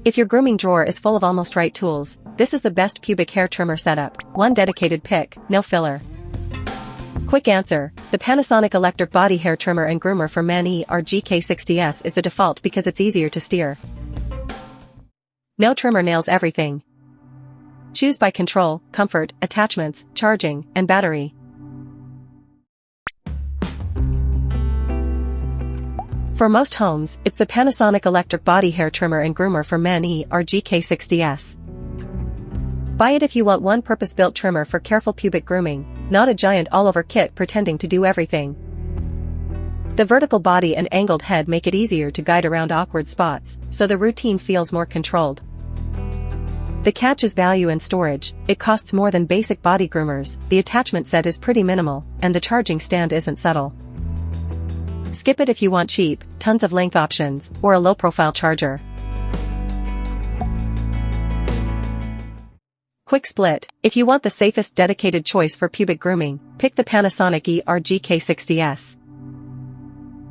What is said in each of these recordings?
If your grooming drawer is full of almost right tools, this is the best pubic hair trimmer setup. One dedicated pick, no filler. Quick answer, the Panasonic electric body hair trimmer and groomer for Men ER-GK60-S is the default because it's easier to steer. No trimmer nails everything. Choose by control, comfort, attachments, charging, and battery. For most homes, it's the Panasonic electric body hair trimmer and groomer for Men ER-GK60-S. Buy it if you want one purpose-built trimmer for careful pubic grooming, not a giant all-over kit pretending to do everything. The vertical body and angled head make it easier to guide around awkward spots, so the routine feels more controlled. The catch is value and storage. It costs more than basic body groomers, the attachment set is pretty minimal, and the charging stand isn't subtle. Skip it if you want cheap, tons of length options, or a low-profile charger. Quick split, if you want the safest dedicated choice for pubic grooming, pick the Panasonic ER-GK60-S.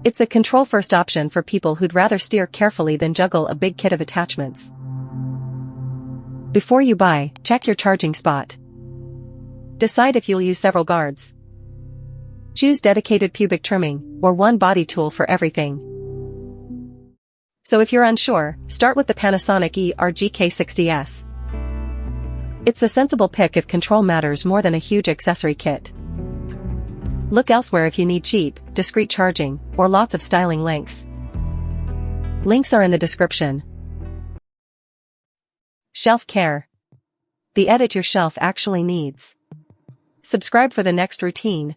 It's a control-first option for people who'd rather steer carefully than juggle a big kit of attachments. Before you buy, check your charging spot. Decide if you'll use several guards. Choose dedicated pubic trimming, or one body tool for everything. So if you're unsure, start with the Panasonic ER-GK60-S. It's a sensible pick if control matters more than a huge accessory kit. Look elsewhere if you need cheap, discreet charging, or lots of styling links. Links are in the description. Shelf care. The edit your shelf actually needs. Subscribe for the next routine.